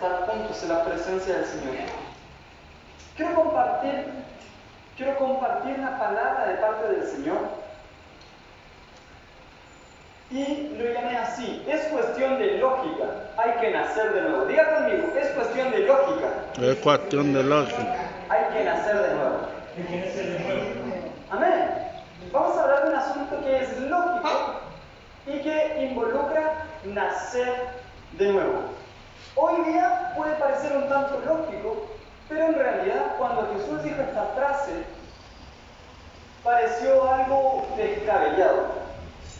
estar juntos en la presencia del Señor. Quiero compartir la palabra de parte del Señor. Y lo llamé así: es cuestión de lógica, hay que nacer de nuevo. Diga conmigo, es cuestión de lógica. Es cuestión de lógica. Hay que nacer de nuevo. Amén. Vamos a hablar de un asunto que es lógico y que involucra nacer de nuevo. Hoy día puede parecer un tanto lógico, pero en realidad cuando Jesús dijo esta frase, pareció algo descabellado.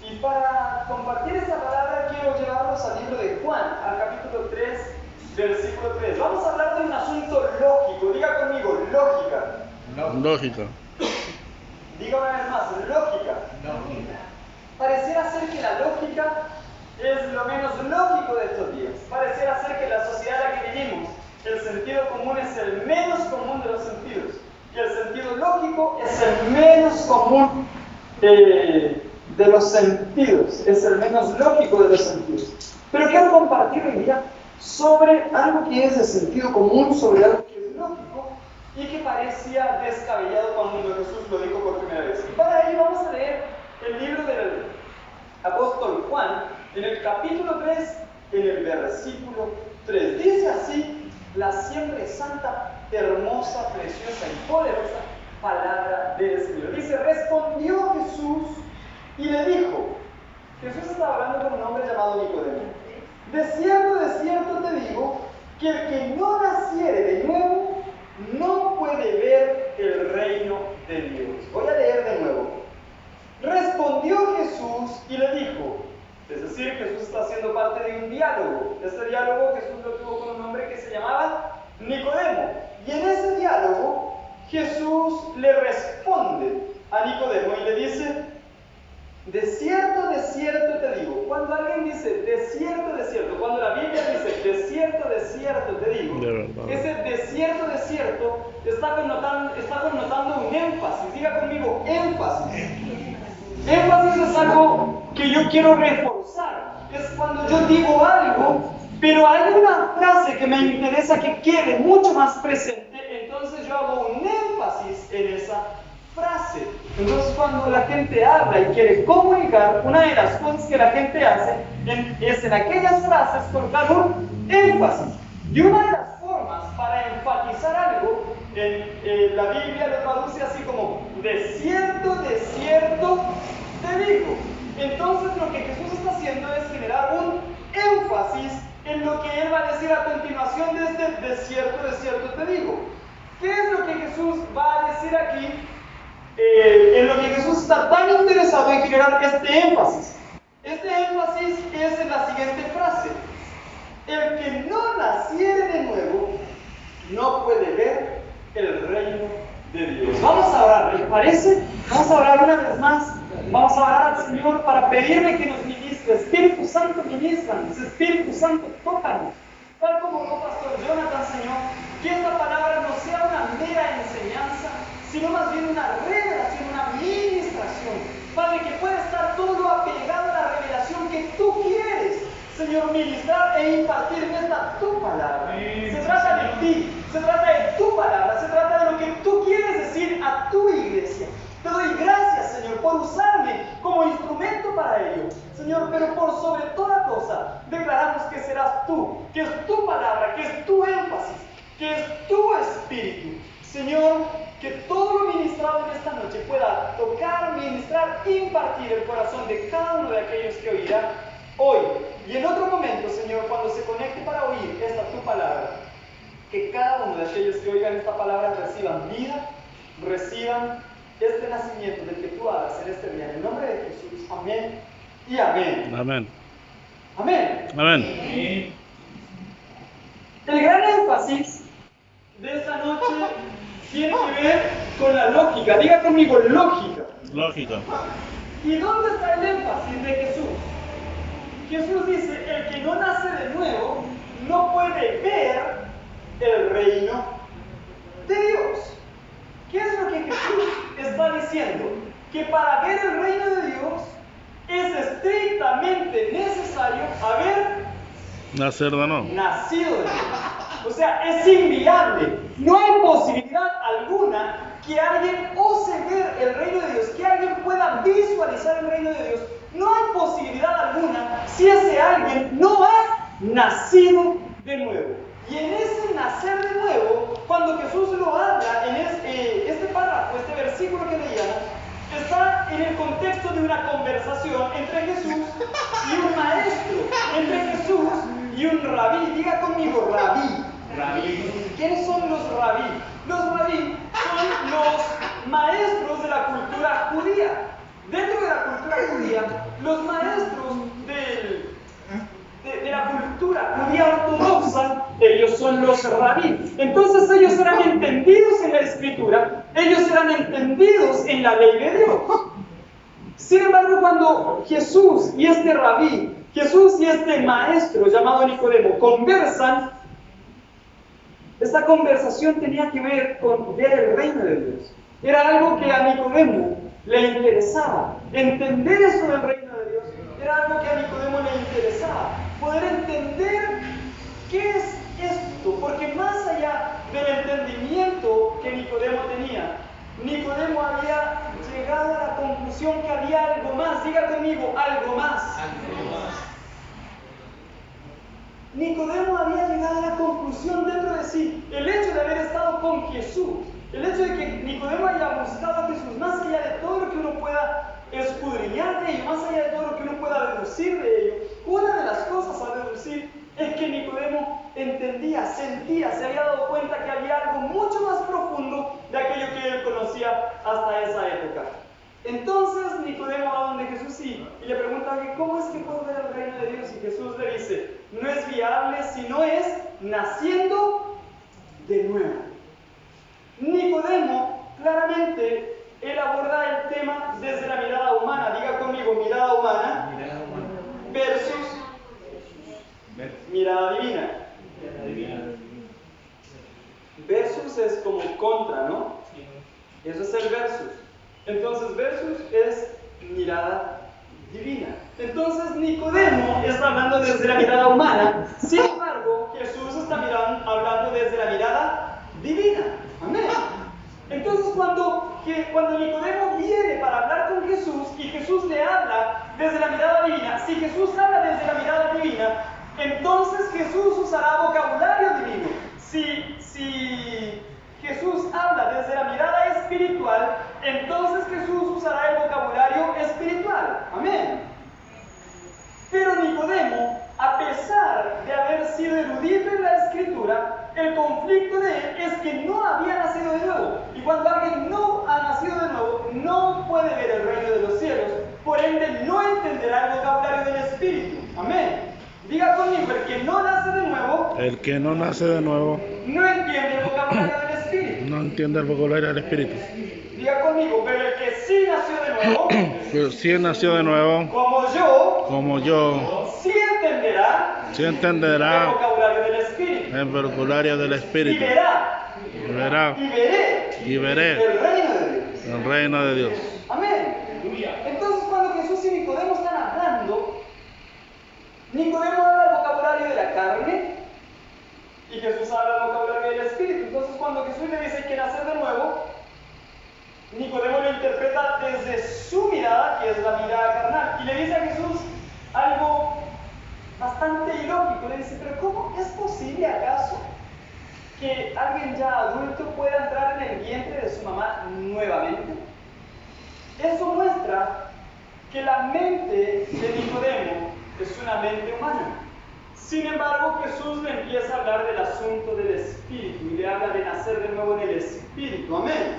Y para compartir esa palabra quiero llevarlos al libro de Juan, al capítulo 3, versículo 3. Vamos a hablar de un asunto lógico. Diga conmigo, lógica. Lógica. Diga una vez más, lógica. Pareciera ser que la lógica es lo menos lógico de estos días. Pareciera ser que la sociedad en la que vivimos, el sentido común es el menos común de los sentidos. Y el sentido lógico es el menos común de los sentidos. Es el menos lógico de los sentidos. Pero quiero compartir hoy día sobre algo que es de sentido común, sobre algo que es lógico y que parecía descabellado cuando Jesús lo dijo por primera vez. Y para ello vamos a leer el libro del apóstol Juan, en el capítulo 3, en el versículo 3. Dice así la siempre santa, hermosa, preciosa y poderosa palabra del Señor. Dice: respondió Jesús y le dijo. Jesús estaba hablando con un hombre llamado Nicodemo. De cierto te digo, que el que no naciere de nuevo, no puede ver el reino de Dios. Voy a leer de nuevo. Respondió Jesús y le dijo. Es decir, Jesús está haciendo parte de un diálogo. Este diálogo Jesús lo tuvo con un hombre que se llamaba Nicodemo. Y en ese diálogo Jesús le responde a Nicodemo y le dice: de cierto te digo. Cuando alguien dice de cierto, cuando la Biblia dice de cierto te digo, ese de cierto está connotando un énfasis. Diga conmigo, énfasis. Énfasis es algo que yo quiero reforzar. Es cuando yo digo algo, pero hay una frase que me interesa que quede mucho más presente, entonces yo hago un énfasis en esa frase. Entonces cuando la gente habla y quiere comunicar, una de las cosas que la gente hace es en aquellas frases colocar un énfasis. Y una de las formas para enfatizar algo, la Biblia lo traduce así como de cierto te digo. Entonces lo que Jesús está haciendo es generar un énfasis en lo que Él va a decir a continuación de este de cierto te digo. ¿Qué es lo que Jesús va a decir aquí? En lo que Jesús está tan interesado en generar este énfasis. Este énfasis es en la siguiente frase: el que no naciere de nuevo no puede ver el reino de Dios. Vamos a orar, ¿les parece? Vamos a orar una vez más. Vamos a orar al Señor para pedirle que nos ministre. Espíritu Santo, ministranos. Espíritu Santo, tócanos. Tal como Pastor Jonathan, Señor, que esta palabra no sea una mera enseñanza, sino más bien una revelación, una ministración. Padre, que pueda estar todo apegado a la revelación que tú quieres, Señor, ministrar e impartir en esta tu palabra. Se trata de ti, se trata de tu palabra, se trata de lo que tú quieres decir a tu iglesia. Te doy gracias, Señor, por usarme como instrumento para ello. Señor, pero por sobre toda cosa, declaramos que serás tú, que es tu palabra, que es tu énfasis, que es tu espíritu. Señor, que todo lo ministrado en esta noche pueda tocar, ministrar, impartir el corazón de cada uno de aquellos que oirán hoy. Y en otro momento, Señor, cuando se conecte para oír esta tu palabra, que cada uno de aquellos que oigan esta palabra reciban vida, reciban este nacimiento del que tú hagas en este día. En el nombre de Jesús. Amén y amén. Amén. Amén. Amén. El gran énfasis de esta noche tiene que ver con la lógica. Diga conmigo, lógica. Lógica. ¿Y dónde está el énfasis de Jesús? Jesús dice: el que no nace de nuevo no puede ver el reino de Dios. ¿Qué es lo que Jesús está diciendo? Que para ver el reino de Dios es estrictamente necesario haber nacido de nuevo. nacido de nuevo. O sea, es inviable. No hay posibilidad alguna que alguien ose ver el reino de Dios, que alguien pueda visualizar el reino de Dios. No hay posibilidad alguna si ese alguien no ha nacido de nuevo. Y en ese nacer de nuevo, cuando Jesús lo habla en este párrafo, este versículo que leíamos, está en el contexto de una conversación entre Jesús y un maestro, entre Jesús y un rabí. Diga conmigo, rabí. ¿Quiénes son los rabí? Los rabí son los maestros de la cultura judía. Dentro de la cultura judía, los maestros de la cultura judía ortodoxa, ellos son los rabí. Entonces ellos eran entendidos en la escritura, ellos eran entendidos en la ley de Dios. Sin embargo, cuando Jesús y este rabí, Jesús y este maestro llamado Nicodemo conversan, esta conversación tenía que ver con ver el reino de Dios. Era algo que a Nicodemo le interesaba. Entender eso del reino de Dios era algo que a Nicodemo le interesaba. Poder entender qué es esto, porque más allá del entendimiento que Nicodemo tenía, Nicodemo había llegado a la conclusión que había algo más. Diga conmigo, algo más. Nicodemo había llegado a la conclusión dentro de sí, el hecho de haber estado con Jesús, el hecho de que Nicodemo haya buscado a Jesús, más allá de todo lo que uno pueda escudriñar de ello, más allá de todo lo que uno pueda deducir de ello, una de las cosas a deducir es que Nicodemo entendía, sentía, se había dado cuenta que había algo mucho más profundo de aquello que él conocía hasta esa época. Entonces Nicodemo va donde Jesús y le pregunta, ¿cómo es que puedo ver el reino de Dios? Y Jesús le dice, no es viable si no es naciendo de nuevo. Nicodemo, claramente, él aborda el tema desde la mirada humana. Diga conmigo, mirada humana versus mirada divina. Versus es como contra, ¿no? Eso es el versus. Entonces, versus es mirada divina. Entonces, Nicodemo está hablando desde la mirada humana. Sin embargo, Jesús está hablando desde la mirada divina. Amén. Entonces, cuando Nicodemo viene para hablar con Jesús y Jesús le habla desde la mirada divina, si Jesús habla desde la mirada divina, entonces Jesús usará vocabulario divino. Si Jesús habla desde la mirada espiritual, entonces Jesús usará el vocabulario espiritual. Amén. Pero Nicodemo, a pesar de haber sido erudito en la escritura, el conflicto de él es que no había nacido de nuevo. Y cuando alguien no ha nacido de nuevo, no puede ver el reino de los cielos. Por ende, no entenderá el vocabulario del Espíritu. Amén. Diga conmigo, el que no nace de nuevo, El que no nace de nuevo no entiende el vocabulario del Espíritu. no entiende el vocabulario del Espíritu. Diga conmigo, pero el que sí nació de nuevo, Pero si nació de nuevo, como yo, sí entenderá sí el entenderá vocabulario del Espíritu. el vocabulario del Y Espíritu. verá Y veré el reino de Dios. el reino de Dios. Amén. Entonces, cuando Jesús y Nicodemo están hablando, Nicodemo habla el vocabulario de la carne y Jesús habla el vocabulario del Espíritu. Entonces, cuando Jesús le dice que nacer de nuevo, Nicodemo lo interpreta desde su mirada, que es la mirada carnal, y le dice a Jesús algo bastante ilógico. Le dice, pero ¿cómo es posible acaso que alguien ya adulto pueda entrar en el vientre de su mamá nuevamente? Eso muestra que la mente de Nicodemo es una mente humana. Sin embargo, Jesús le empieza a hablar del asunto del Espíritu y le habla de nacer de nuevo en el Espíritu. Amén.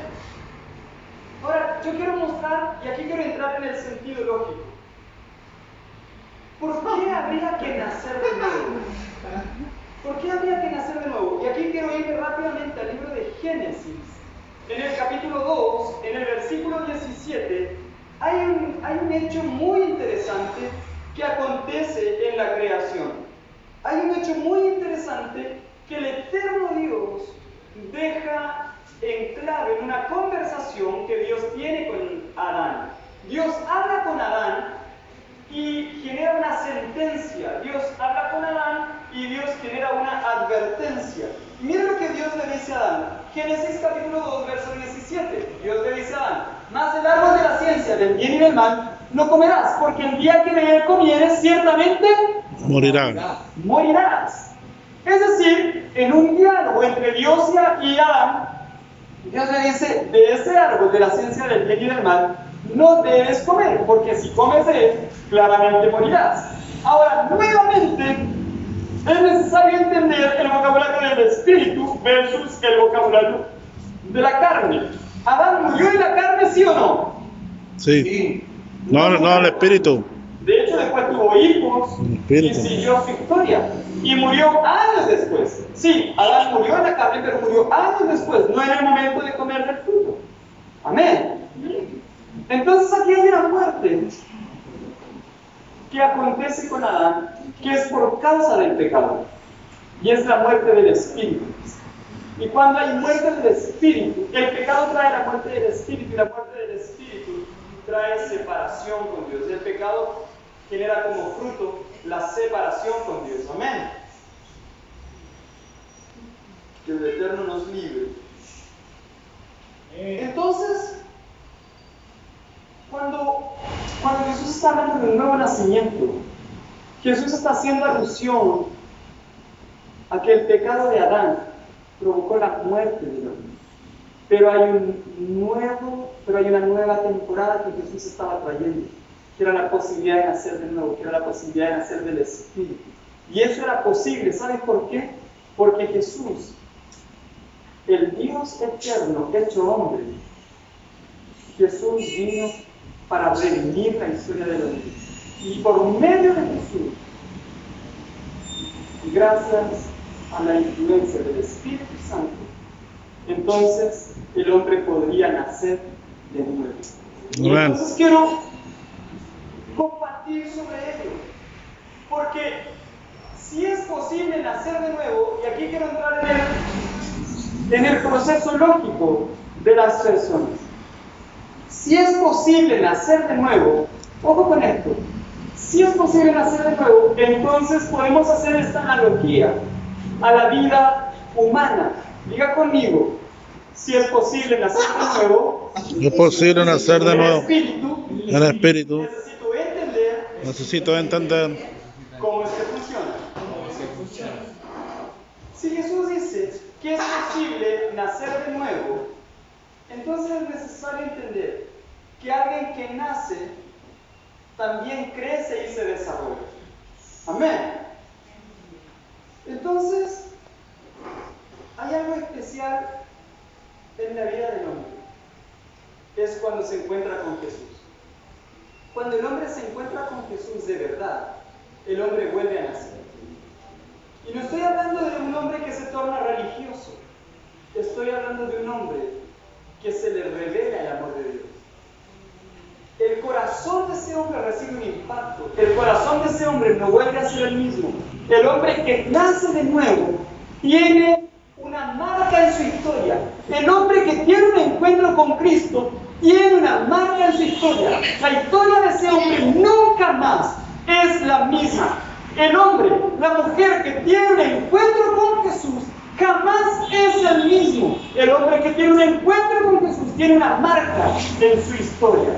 Ahora, yo quiero mostrar, y aquí quiero entrar en el sentido lógico. ¿Por qué habría que nacer de nuevo? ¿Por qué habría que nacer de nuevo? Y aquí quiero ir rápidamente al libro de Génesis. En el capítulo 2, en el versículo 17, hay un hecho muy interesante que acontece en la creación. Hay un hecho muy interesante que el eterno Dios deja en clave en una conversación que Dios tiene con Adán. Dios habla con Adán y genera una sentencia. Dios habla con Adán y Dios genera una advertencia. advertencia. Y miren lo que Dios le dice a Adán. Génesis capítulo 2, verso 17. Dios le dice a Adán: mas el árbol de la ciencia del bien y del mal no comerás, porque el día que de él comieres, ciertamente Morirán. morirás. Es decir, en un diálogo entre Dios y Adán, Dios le dice: de ese árbol de la ciencia del bien y del mal no debes comer, porque si comes de él, claramente morirás. Ahora, nuevamente, es necesario entender el vocabulario del espíritu versus el vocabulario de la carne. ¿Adán murió en la carne, sí o no? Sí. No, el espíritu. De hecho, después tuvo hijos El y espíritu. siguió su historia. Y murió años después. Sí, Adán murió en la carne, pero murió años después, no en el momento de comer del fruto. Amén. Entonces aquí hay una muerte que acontece con Adán, que es por causa del pecado. Y es la muerte del espíritu. Y cuando hay muerte del espíritu, el pecado trae la muerte del espíritu, y la muerte del espíritu trae separación con Dios. El pecado genera como fruto la separación con Dios. Amén. Que el Eterno nos libre. Entonces, cuando Jesús está hablando del nuevo nacimiento, Jesús está haciendo alusión a que el pecado de Adán provocó la muerte del hombre. Pero hay una nueva temporada que Jesús estaba trayendo, que era la posibilidad de nacer de nuevo, que era la posibilidad de nacer del Espíritu. Y eso era posible, ¿saben por qué? Porque Jesús, el Dios eterno, hecho hombre, Jesús vino para redimir la historia del hombre. Y por medio de Jesús, gracias a la influencia del Espíritu Santo, entonces el hombre podría nacer de nuevo. Bueno. Entonces quiero compartir sobre ello, porque si es posible nacer de nuevo, y aquí quiero entrar en el proceso lógico de las personas. Si es posible nacer de nuevo, ojo con esto, si es posible nacer de nuevo, entonces podemos hacer esta analogía a la vida humana. Diga conmigo: si es posible nacer de nuevo, Es posible nacer de nuevo. En El espíritu. necesito entender cómo es que funciona. Si Jesús dice que es posible nacer de nuevo, entonces es necesario entender que alguien que nace también crece y se desarrolla. Amén. Entonces, hay algo especial en la vida del hombre. Es cuando se encuentra con Jesús. Cuando el hombre se encuentra con Jesús de verdad, el hombre vuelve a nacer. Y no estoy hablando de un hombre que se torna religioso. Estoy hablando de un hombre que se le revela el amor de Dios. El corazón de ese hombre recibe un impacto. El corazón de ese hombre no vuelve a ser el mismo. El hombre que nace de nuevo tiene una marca en su historia. El hombre que tiene un encuentro con Cristo tiene una marca en su historia. La historia de ese hombre nunca más es la misma. El hombre, la mujer que tiene un encuentro con Jesús jamás es el mismo. El hombre que tiene un encuentro con Jesús tiene una marca en su historia.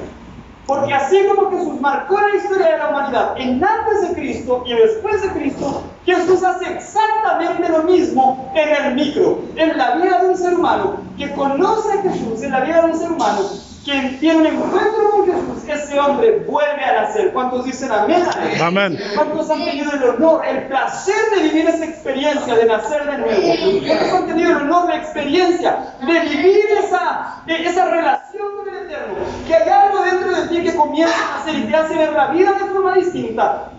Porque así como Jesús marcó la historia de la humanidad en antes de Cristo y después de Cristo, Jesús hace exactamente lo mismo en el micro, en la vida de un ser humano que conoce a Jesús, en la vida de un ser humano quien tiene un encuentro con Jesús. Ese hombre vuelve a nacer. ¿Cuántos dicen amén? Amén. ¿Cuántos han tenido el honor, el placer de vivir esa experiencia de nacer de nuevo? ¿Cuántos han tenido el honor, la experiencia de vivir esa relación con el Eterno? Que hay algo dentro de ti que comienza a hacer y te hace ver la vida de forma distinta,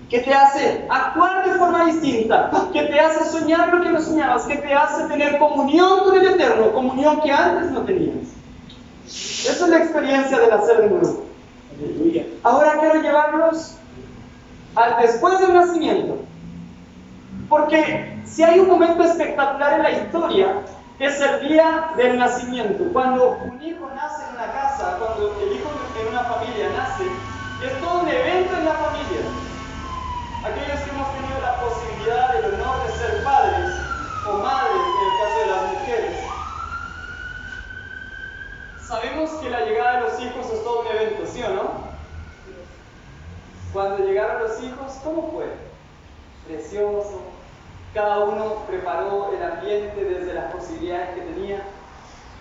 que te hace actuar de forma distinta, que te hace soñar lo que no soñabas, que te hace tener comunión con el Eterno, comunión que antes no tenías. Esa es la experiencia de nacer de nuevo. Aleluya. Ahora quiero llevarlos al después del nacimiento. Porque si hay un momento espectacular en la historia, es el día del nacimiento. Cuando un hijo nace en una casa, cuando el hijo en una familia nace, es todo un evento en la familia. Aquellos que hemos tenido la posibilidad, el honor de ser padres, Cada uno preparó el ambiente desde las posibilidades que tenía.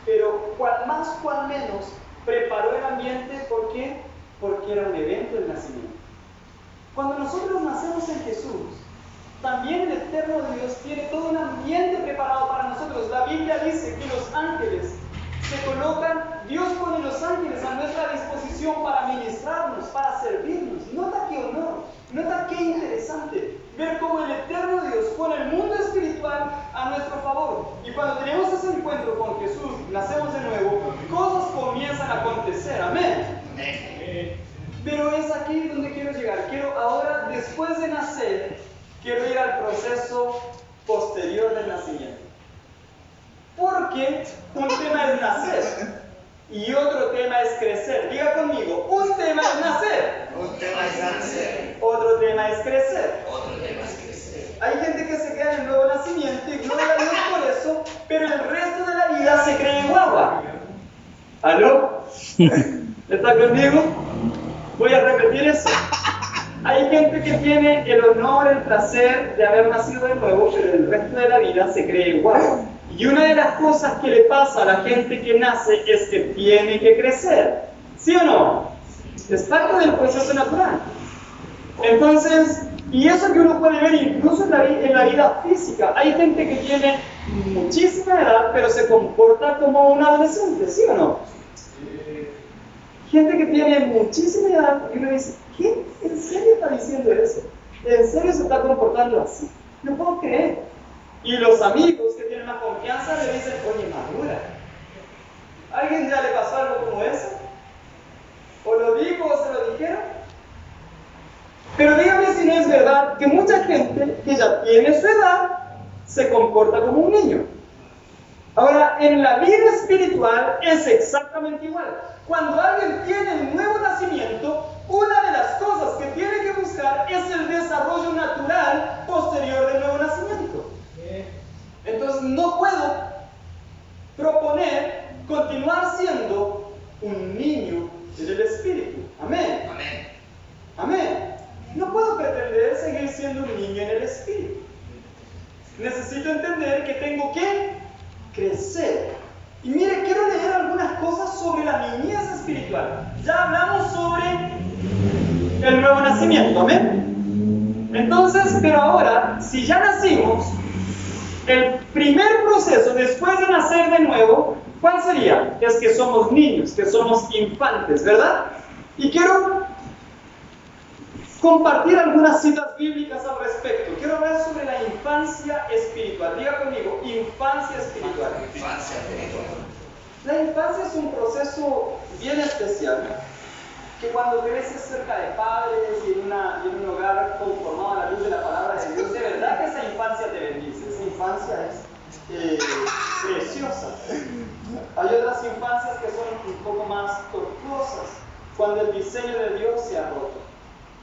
Pero cual más, cual menos, preparó el ambiente. ¿Por qué? Porque era un evento del nacimiento. Cuando nosotros nacemos en Jesús, también el eterno Dios tiene todo un ambiente preparado para nosotros. La Biblia dice que los ángeles se colocan, Dios pone los ángeles a nuestra disposición para ministrarnos, para servirnos. Nota qué honor, nota qué interesante ver cómo el eterno Dios pone el mundo espiritual a nuestro favor. Y cuando tenemos ese encuentro con Jesús, nacemos de nuevo, cosas comienzan a acontecer. Amén. Pero es aquí donde quiero llegar. Quiero ahora, después de nacer, quiero ir al proceso posterior del nacimiento. Porque un tema es nacer y otro tema es crecer. Diga conmigo, un tema es nacer. Un tema es nacer. Otro tema es crecer. Otro tema es crecer. Hay gente que se queda en el nuevo nacimiento y gloria a Dios por eso, pero el resto de la vida se cree guagua. ¿Aló? ¿Está conmigo? Voy a repetir eso. Hay gente que tiene el honor, el placer de haber nacido de nuevo, pero el resto de la vida se cree guagua. Y una de las cosas que le pasa a la gente que nace es que tiene que crecer. ¿Sí o no? Es parte del proceso natural. Entonces, y eso que uno puede ver incluso en la vida física. Hay gente que tiene muchísima edad, pero se comporta como un adolescente. ¿Sí o no? Gente que tiene muchísima edad y uno dice, ¿qué? ¿En serio está diciendo eso? ¿En serio se está comportando así? No puedo creer. Y los amigos que tienen más confianza le dicen, oye, madura. ¿Alguien ya le pasó algo como eso? ¿O lo dijo o se lo dijeron? Pero dígame si no es verdad que mucha gente que ya tiene su edad se comporta como un niño. Ahora, en la vida espiritual es exactamente igual. Cuando alguien tiene un nuevo nacimiento, una de las cosas que tiene que buscar es el desarrollo natural posterior del nuevo nacimiento. Entonces no puedo proponer continuar siendo un niño en el espíritu. Amén. Amén. Amén. No puedo pretender seguir siendo un niño en el espíritu. Necesito entender que tengo que crecer. Y mire, quiero leer algunas cosas sobre la niñez espiritual. Ya hablamos sobre el nuevo nacimiento, ¿amén? Entonces, pero ahora, si ya nacimos, el primer proceso después de nacer de nuevo, ¿cuál sería? Es que somos niños, que somos infantes, ¿verdad? Y quiero compartir algunas citas bíblicas al respecto. Quiero hablar sobre la infancia espiritual. Diga conmigo, infancia espiritual. Infancia espiritual. La infancia es un proceso bien especial, que cuando creces cerca de padres y en un hogar conformado a la luz de la palabra de Dios, de verdad que esa infancia te bendice. Esa infancia es preciosa. Hay otras infancias que son un poco más tortuosas, cuando el diseño de Dios se ha roto.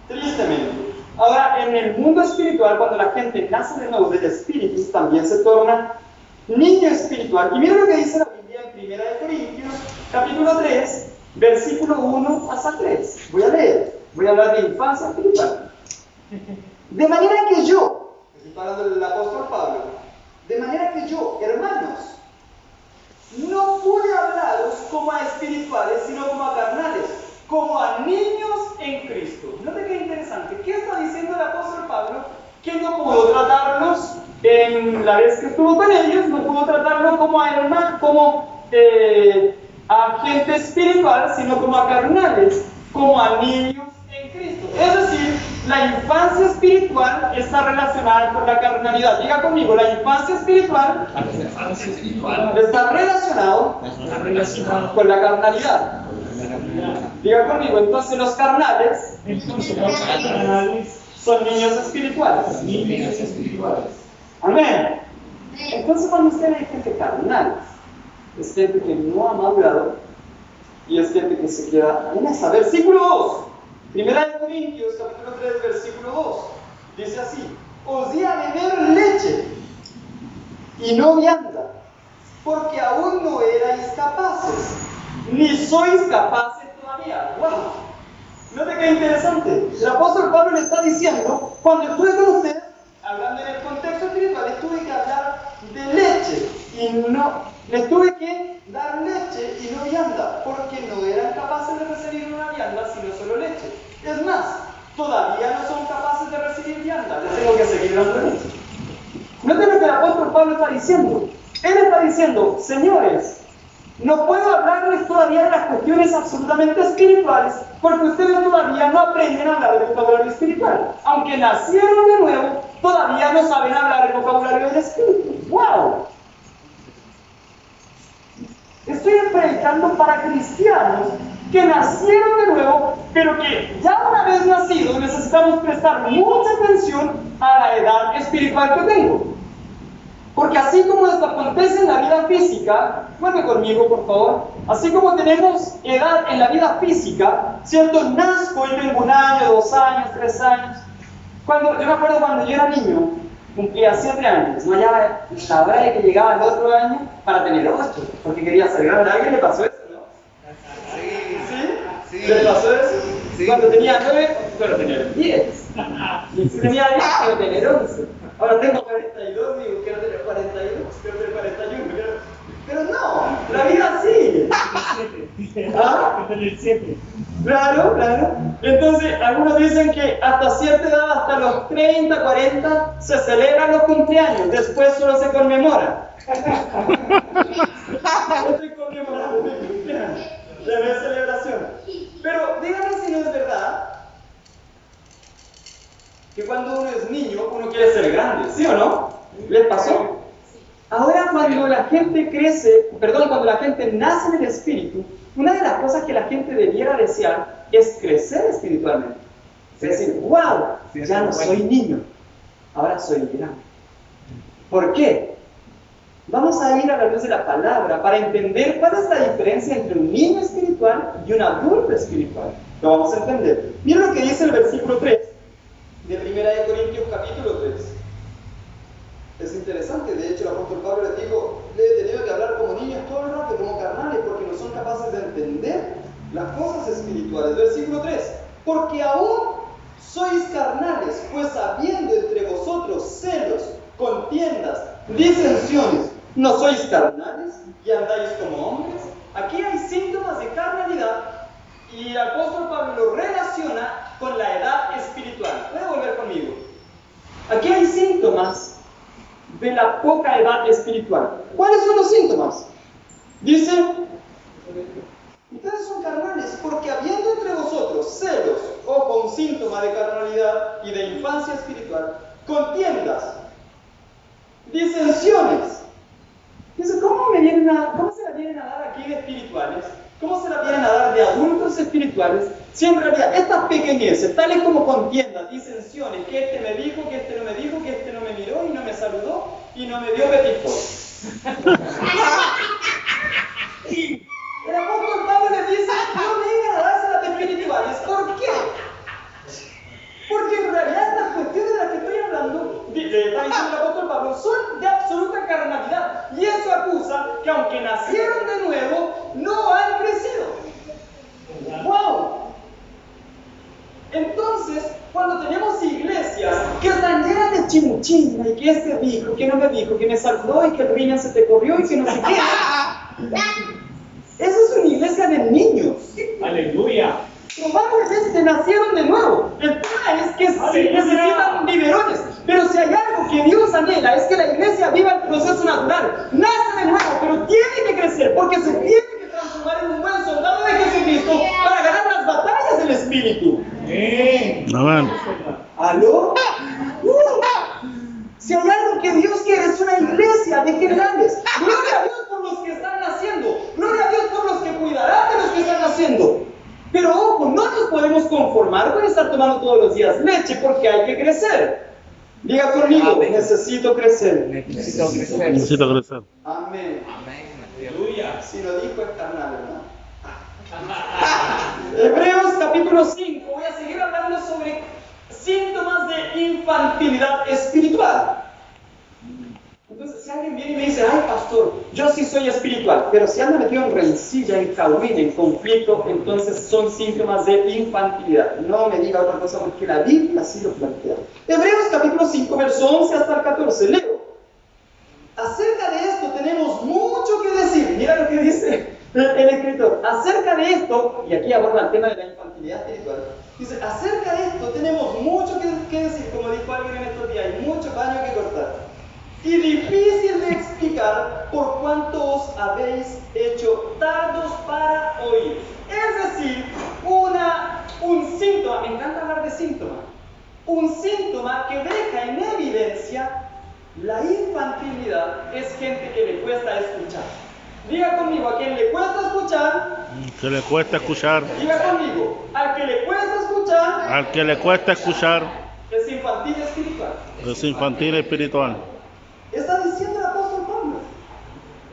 Tristemente. Ahora, en el mundo espiritual, cuando la gente nace de nuevo del espíritu, también se torna niño espiritual. Y miren lo que dice la Biblia en 1 Corintios, capítulo 3, versículo 1 hasta 3. Voy a leer, voy a hablar de infancia espiritual. De manera que yo, está hablando del apóstol Pablo, de manera que yo, hermanos, no pude hablaros como a espirituales, sino como a carnales, como a niños en Cristo. Note qué interesante. ¿Qué está diciendo el apóstol Pablo? Que no pudo tratarlos en la vez que estuvo con ellos, no pudo tratarlos como a hermanos, como a gente espiritual, sino como a carnales, como a niños en Cristo. Es decir, la infancia espiritual está relacionada con la carnalidad. Diga conmigo, la infancia espiritual está relacionado con la carnalidad. Diga conmigo, entonces los carnales son niños espirituales. Amén. Entonces cuando usted ve gente carnal, es gente que no ha madurado y es gente que se queda en esa. Versículo 2, 1 Corintios capítulo 3, versículo 2, dice así: os di a beber leche y no vianda, porque aún no erais capaces, ni sois capaces todavía. ¡Wow! Note qué interesante. El apóstol Pablo le está diciendo, cuando estuve con ustedes, hablando en el contexto espiritual, les tuve que hablar de leche y no, les tuve que dar leche y no vianda, porque no eran capaces de recibir una vianda, sino solo leche. Es más, todavía no son capaces de recibir vianda, les tengo que seguir dando leche. Noten lo que el apóstol Pablo está diciendo. Él está diciendo, señores, no puedo hablarles todavía de las cuestiones absolutamente espirituales porque ustedes todavía no aprenden a hablar del vocabulario espiritual. Aunque nacieron de nuevo, todavía no saben hablar el vocabulario del espíritu. ¡Wow! Estoy predicando para cristianos que nacieron de nuevo, pero que ya una vez nacidos necesitamos prestar mucha atención a la edad espiritual que tengo. Porque así como esto acontece en la vida física, vuelve conmigo por favor, así como tenemos edad en la vida física, ¿cierto? Nazco y tengo 1 año, 2 años, 3 años. Yo me acuerdo cuando yo era niño, cumplía 7 años, ¿no? Ya la hora de que llegaba el otro año para tener 8, porque quería ser grande. ¿A alguien le pasó eso, no? ¿Sí? ¿Le pasó eso? Sí. Cuando tenía 9, quiero tener 10. Y si tenía 10, quiero tener 11. Ahora tengo 42, digo, quiero tener 42, quiero tener 41, pero no, la vida sigue. ¿Ah? Claro. Entonces, algunos dicen que hasta cierta edad, hasta los 30, 40, se celebran los cumpleaños, después solo se conmemora. Estoy conmemorando mi cumpleaños, ya no es celebración. Pero díganme si no es verdad que cuando uno es niño, uno quiere ser grande, ¿sí o no? ¿Les pasó? Ahora cuando la gente cuando la gente nace en el espíritu, una de las cosas que la gente debiera desear es crecer espiritualmente. Es decir, wow, ya no soy niño, ahora soy grande. ¿Por qué? Vamos a ir a la luz de la palabra para entender cuál es la diferencia entre un niño espiritual y un adulto espiritual. Lo vamos a entender. Miren lo que dice el versículo 3 de 1 Corintios capítulo 3. Es interesante, de hecho el apóstol Pablo les dijo, les he tenido que hablar como niños todo el rato, como carnales, porque no son capaces de entender las cosas espirituales. Versículo 3, porque aún sois carnales, pues habiendo entre vosotros celos, contiendas, disensiones, ¿no sois carnales y andáis como hombres? Aquí hay síntomas de carnalidad y el apóstol Pablo lo relaciona con la edad espiritual. ¿Puede volver conmigo? Aquí hay síntomas de la poca edad espiritual. ¿Cuáles son los síntomas? Dice, ustedes son carnales porque habiendo entre vosotros celos, ojo, un síntoma de carnalidad y de infancia espiritual, contiendas, disensiones. Dice, ¿cómo se la vienen a dar aquí de espirituales? ¿Cómo se la vienen a dar de adultos espirituales? Si en realidad estas pequeñeces, tales como contiendas, disensiones, que este me dijo, que este no me dijo, que este no me miró y no me saludó y no me dio petit foy. El apóstol Pablo les dice, no vengan a darse las espirituales. ¿Por qué? Porque en realidad estas cuestiones de las que estoy hablando, está diciendo el apóstol Pablo, son de absoluta carnalidad. Y eso acusa que aunque nacieron de nuevo, no han crecido. ¡Wow! Entonces, cuando tenemos iglesias que están llenas de chimuchina y que este dijo, que no me dijo, que me saludó y que el riñón se te corrió y que no sé qué. Esa es una iglesia de niños. ¡Aleluya! Probablemente nacieron de nuevo. El tema es que necesitan biberones. Pero si hay algo que Dios anhela, es que la iglesia viva el proceso natural. Nace de nuevo, pero tiene que crecer, porque se tiene que transformar en un buen soldado de Jesucristo para ganar las batallas del Espíritu. Amén. ¿Aló? Si hay algo que Dios quiere, es una iglesia de generales. Gloria a Dios por los que están naciendo. Gloria a Dios por los que cuidarán de los que están naciendo. Pero ojo, no nos podemos conformar con estar tomando todos los días leche porque hay que crecer. Diga conmigo, necesito crecer. Necesito crecer. Amén. ¡Aleluya! Si lo dijo es carnal, ¿verdad? Hebreos capítulo 5. Voy a seguir hablando sobre síntomas de infantilidad espiritual. Entonces, si alguien viene y me dice, ay pastor, yo sí soy espiritual, pero si anda metido en rencilla, en cahuina, en conflicto, entonces son síntomas de infantilidad. No me diga otra cosa porque la Biblia así lo plantea. Hebreos capítulo 5, verso 11 hasta el 14, leo. escritor, acerca de esto, y aquí aborda el tema de la infantilidad espiritual, dice, acerca de esto tenemos mucho que decir, como dijo alguien en estos días, hay mucho paño que cortar, y difícil de explicar por cuánto os habéis hecho tardos para oír. Es decir, un síntoma, me encanta hablar de síntomas, un síntoma que deja en evidencia la infantilidad es gente que le cuesta escuchar. Diga conmigo, a quien le cuesta escuchar. Que le cuesta escuchar. Diga conmigo, al que le cuesta escuchar. Al que le cuesta escuchar. Es infantil espiritual. Es infantil espiritual. Está diciendo el apóstol Pablo.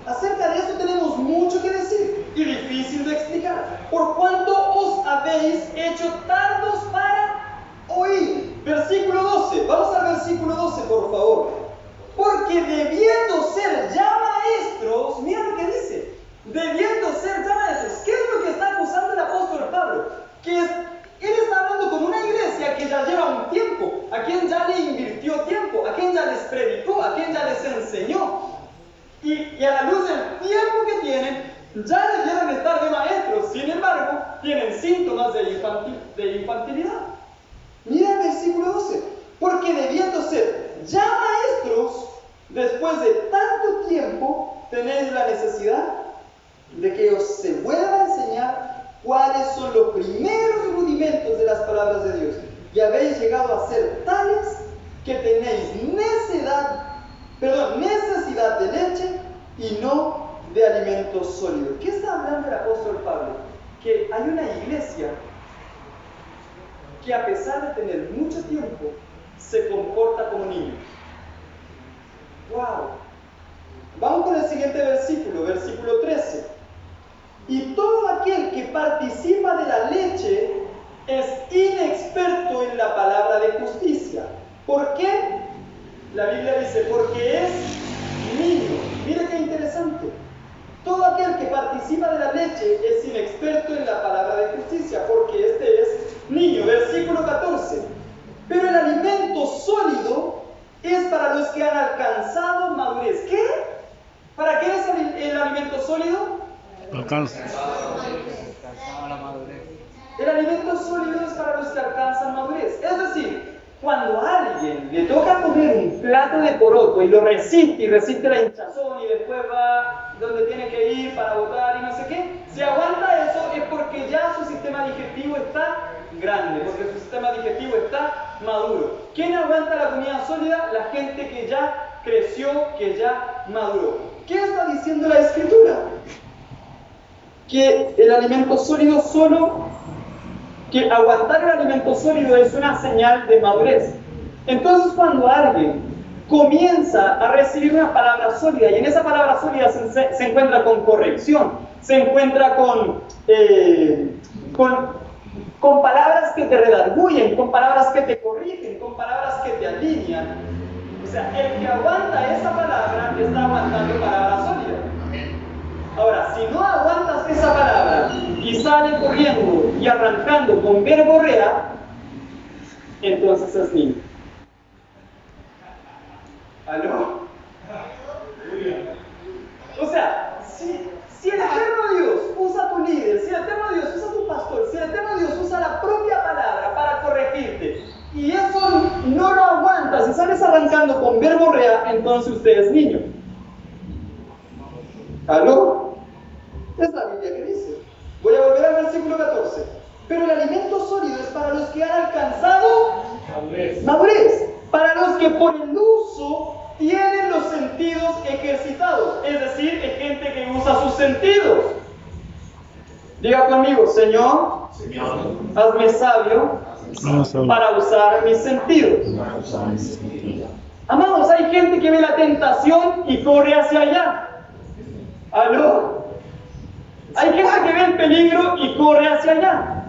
Acerca de esto tenemos mucho que decir y difícil de explicar. Por cuanto os habéis hecho tardos para oír. Versículo 12. Vamos al versículo 12, por favor. Porque debiendo ser ya maestros, mira lo que dice, debiendo ser ya maestros, ¿qué es lo que está acusando el apóstol Pablo? Que él está hablando con una iglesia que ya lleva un tiempo, a quien ya le invirtió tiempo, a quien ya les predicó, a quien ya les enseñó. Y a la luz del tiempo que tienen, ya debieron estar de maestros, sin embargo, tienen síntomas de infantilidad. Mira el versículo 12, porque debiendo ser ya maestros, después de tanto tiempo, tenéis la necesidad de que os se vuelva a enseñar cuáles son los primeros rudimentos de las palabras de Dios. Y habéis llegado a ser tales que tenéis necesidad de leche y no de alimento sólido. ¿Qué está hablando el apóstol Pablo? Que hay una iglesia que a pesar de tener mucho tiempo, se comporta como niños. ¡Wow! Vamos con el siguiente versículo, versículo 13. Y todo aquel que participa de la leche es inexperto en la palabra de justicia. ¿Por qué? La Biblia dice, porque es niño. Mire qué interesante. Todo aquel que participa de la leche es inexperto en la palabra de justicia, porque este es niño. Versículo 14. Pero el alimento sólido es para los que han alcanzado madurez. ¿Qué? ¿Para qué es el alimento sólido? Alcanza. El alimento sólido es para los que alcanzan madurez. Es decir, cuando a alguien le toca comer un plato de poroto y lo resiste, y resiste la hinchazón, y después va donde tiene que ir para botar y no sé qué, si aguanta eso es porque ya su sistema digestivo está grande, porque su sistema digestivo está maduro. ¿Quién aguanta la comida sólida? La gente que ya creció, que ya maduró. ¿Qué está diciendo la Escritura? Que el alimento sólido que aguantar el alimento sólido es una señal de madurez. Entonces, cuando alguien comienza a recibir una palabra sólida, y en esa palabra sólida se encuentra con corrección, se encuentra con palabras que te redarguyen, con palabras que te corrigen, con palabras que te alinean. O sea, el que aguanta esa palabra está aguantando palabra sólida. Ahora, si no aguantas esa palabra y sale corriendo y arrancando con verborrea, entonces es niño. ¿Aló? O sea, si el eterno Dios usa a tu líder, si el eterno Dios usa a tu pastor, si el eterno Dios usa la propia palabra para corregirte, y eso no lo aguantas y sales arrancando con verborrea, entonces usted es niño. ¿Aló? Es la Biblia que dice. Voy a volver al versículo 14. Pero el alimento sólido es para los que han alcanzado madurez, para los que por el uso tienen los sentidos ejercitados, es decir, es gente que usa sus sentidos. Diga conmigo, Señor, hazme sabio para usar mis sentidos. Amados, hay gente que ve la tentación y corre hacia allá. ¿Aló? Hay gente que ve el peligro y corre hacia allá.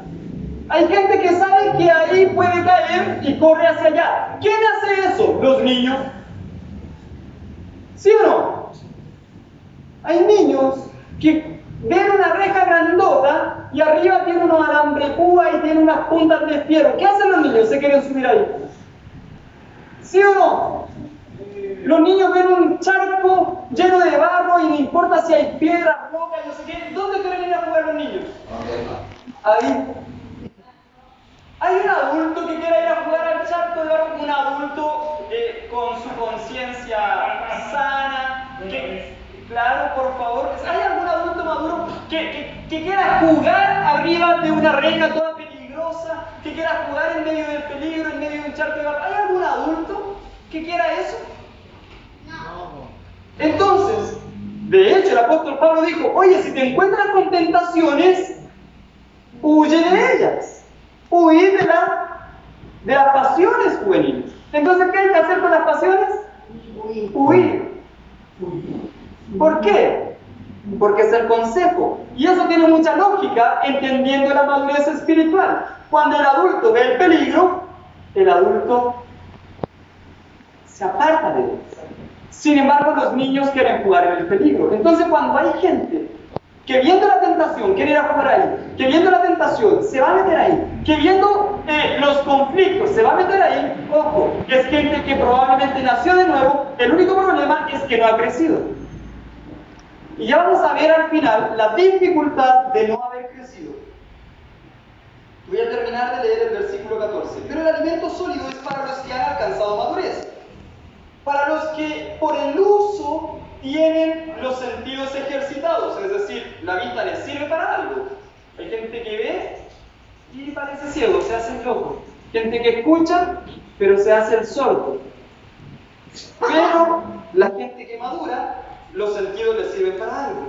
Hay gente que sabe que ahí puede caer y corre hacia allá. ¿Quién hace eso? Los niños. ¿Sí o no? Hay niños que ven una reja grandota y arriba tiene unos alambres púa y tiene unas puntas de fierro. ¿Qué hacen los niños? Se quieren subir ahí. ¿Sí o no? Los niños ven un charco lleno de barro y no importa si hay piedras, rocas, no sé qué. ¿Dónde quieren ir a jugar los niños? Ahí. Hay un adulto que quiera ir a jugar al charco de barro, un adulto con su conciencia sana, claro, por favor. ¿Hay algún adulto maduro que quiera jugar arriba de una reja toda peligrosa, que quiera jugar en medio del peligro, en medio de un charco de barro? ¿Hay algún adulto que quiera eso? No. Entonces, de hecho, el apóstol Pablo dijo, oye, si te encuentras con tentaciones, huye de ellas. Huir de las pasiones juveniles. Entonces, ¿qué hay que hacer con las pasiones? Huir. ¿Por qué? Porque es el consejo. Y eso tiene mucha lógica entendiendo la madurez espiritual. Cuando el adulto ve el peligro, el adulto se aparta de él. Sin embargo, los niños quieren jugar en el peligro. Entonces, cuando hay gente que viendo la tentación quiere ir a jugar ahí, que viendo la tentación se va a meter ahí, que viendo los conflictos se va a meter ahí, ojo, es gente que probablemente nació de nuevo, el único problema es que no ha crecido. Y ya vamos a ver al final la dificultad de no haber crecido. Voy a terminar de leer el versículo 14. Pero el alimento sólido es para los que han alcanzado madurez, para los que por el uso tienen los sentidos ejercitados, es decir, la vista les sirve para algo. Hay gente que ve y parece ciego, se hace el loco. Gente que escucha, pero se hace el sordo. Pero la gente que madura, los sentidos les sirven para algo.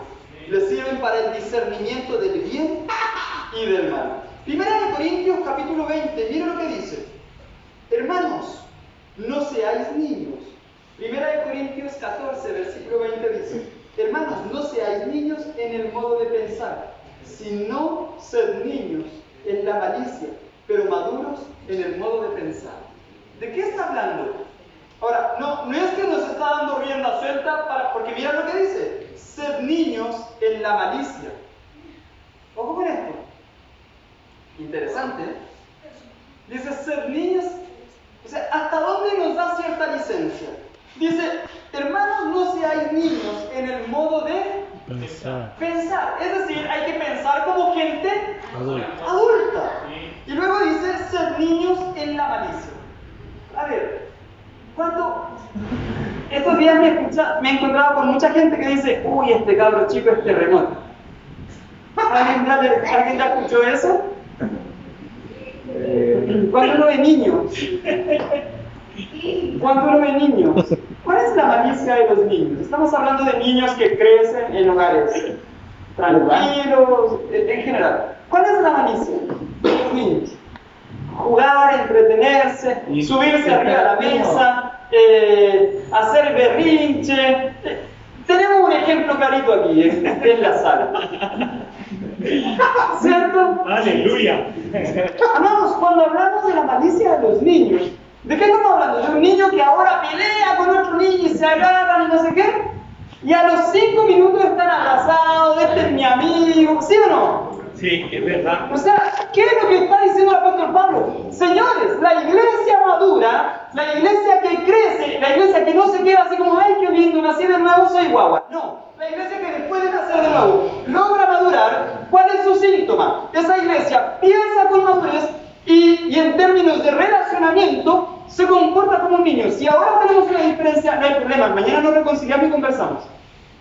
Les sirven para el discernimiento del bien y del mal. Primera de Corintios, capítulo 20, mira lo que dice. Hermanos, no seáis niños. Primera de Corintios 14, versículo 20 dice, hermanos, no seáis niños en el modo de pensar, sino sed niños en la malicia, pero maduros en el modo de pensar. ¿De qué está hablando? Ahora, no es que nos está dando rienda suelta, porque mira lo que dice, sed niños en la malicia. Ojo con esto. Interesante, ¿eh? Dice, sed niños, o sea, ¿hasta dónde nos da cierta licencia? Dice, hermanos, no seáis niños en el modo de pensar. Es decir, hay que pensar como gente adulta. Y luego dice, ser niños en la malicia. A ver, estos días me he encontrado con mucha gente que dice, uy, este cabro chico es terremoto. ¿Alguien ya escuchó eso? ¿Cuándo uno ve niños? ¿Cuál es la malicia de los niños? Estamos hablando de niños que crecen en hogares tranquilos, en general. ¿Cuál es la malicia de los niños? Jugar, entretenerse, subirse arriba de la mesa, hacer berrinche. Tenemos un ejemplo clarito aquí, en la sala. ¿Cierto? Aleluya. Amados, cuando hablamos de la malicia de los niños, ¿de qué estamos hablando? De un niño que ahora pelea con otro niño y se agarran y no sé qué. Y a los 5 minutos están abrazados, este es mi amigo, ¿sí o no? Sí, es verdad. O sea, ¿qué es lo que está diciendo el apóstol Pablo? Señores, la iglesia madura, la iglesia que crece, la iglesia que no se queda así como, ay, qué lindo, nací de nuevo, soy guagua. No, la iglesia que después de nacer de nuevo logra madurar, ¿cuál es su síntoma? Esa iglesia piensa con madurez y en términos de relacionamiento se comporta como un niño. Si ahora tenemos una diferencia, no hay problema, mañana nos reconciliamos y conversamos.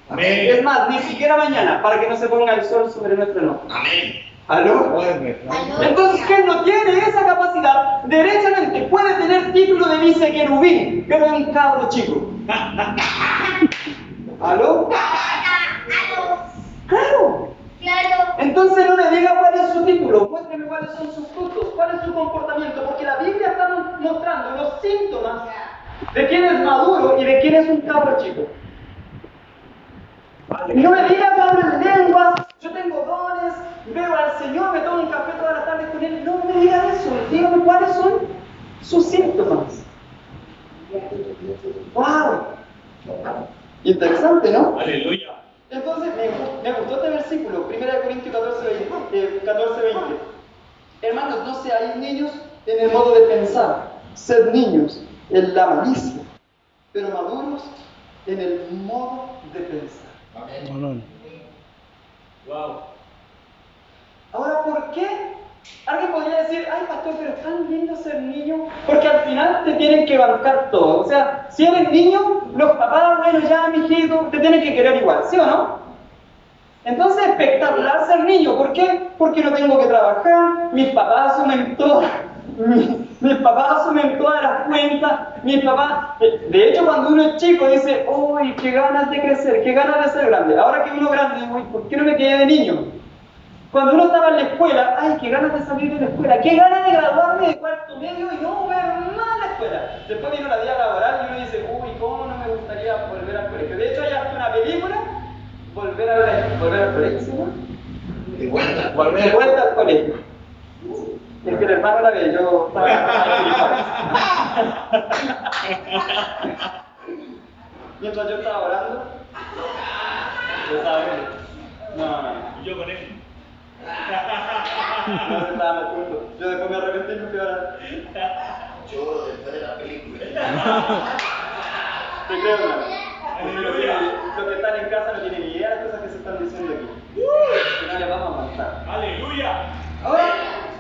Amén. Es más, ni siquiera mañana, para que no se ponga el sol sobre nuestro enojo. Amén. ¿Aló? Entonces, ¿quién no tiene esa capacidad? Derechamente puede tener título de vicequerubín, pero es un cabro chico. ¿Aló? Claro. Entonces no le diga cuál es su título, muéstreme cuáles son sus frutos, cuál es su comportamiento, porque la Biblia está mostrando los síntomas de quién es maduro y de quién es un cabro chico. No me diga que hablo en lenguas, yo tengo dones, veo al Señor, me tomo un café todas las tardes con Él. No me diga eso, dígame cuáles son sus síntomas. ¡Wow! Interesante, ¿no? Aleluya. Entonces, me gustó este versículo, 1 Corintios 14:20. Hermanos, no seáis niños en el modo de pensar, sed niños en la malicia. pero maduros en el modo de pensar. Amén. Wow. Ahora, ¿por qué? Alguien podría decir, ay pastor, pero es tan lindo ser niño, porque al final te tienen que bancar todo. O sea, si eres niño, los papás, bueno, ya, mijito, te tienen que querer igual, ¿sí o no? Entonces, espectacular ser niño. ¿Por qué? Porque no tengo que trabajar, mis papás asumen todo. Mis papás asumen todas las cuentas, mis papás... De hecho, cuando uno es chico dice, uy, qué ganas de crecer, qué ganas de ser grande. Ahora que uno es grande, uy, ¿por qué no me quedé de niño? Cuando uno estaba en la escuela, ay, qué ganas de salir de la escuela, qué ganas de graduarme de cuarto medio y no ver más la escuela. Después vino la vida laboral y uno dice, uy, cómo no me gustaría volver al colegio. De hecho, hay hasta una película, volver al colegio, ¿no? De vuelta. De vuelta al colegio. Es que el hermano la ve, yo estaba mientras yo estaba orando, yo estaba viendo. No. Y yo con él. No estábamos juntos. Yo después me arrepentí y me fui a orar. Lloro después de la película. Te creo, hermano. Los que están en casa no tienen ni idea de las cosas que se están diciendo aquí. Que no les vamos a aguantar. ¡Aleluya! Ahora,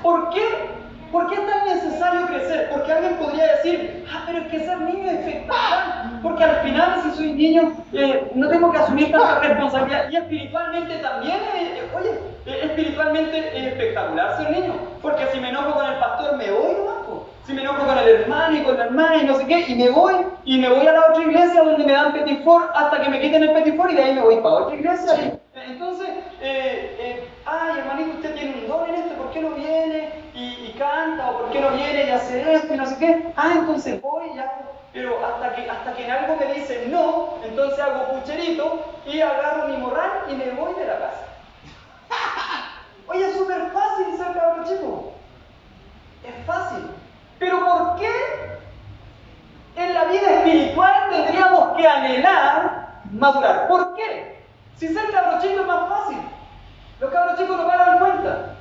¿por qué? ¿Por qué es tan necesario crecer? Porque alguien podría decir, pero es que ser niño es espectacular. Porque al final, si soy niño, no tengo que asumir tanta responsabilidad. Y espiritualmente también, espiritualmente es espectacular ser niño. Porque si me enojo con el pastor, me voy nomás. Si me enojo con el hermano y con la hermana y no sé qué, y me voy a la otra iglesia donde me dan petit four hasta que me quiten el petit four y de ahí me voy para otra iglesia. Entonces, ay, hermanito, usted tiene un don en esto, ¿por qué no viene y canta? ¿O por qué no viene y hace esto y no sé qué? Ah, entonces voy y hago. Pero hasta que en algo me dicen no, entonces hago pucherito y agarro mi morral y me voy de la casa. Oye, es súper fácil ser cabrón chico. Es fácil. Pero ¿por qué en la vida espiritual tendríamos que anhelar madurar? ¿Por qué? Si ser cabro chico es más fácil. Los cabros chicos no van a dar cuenta.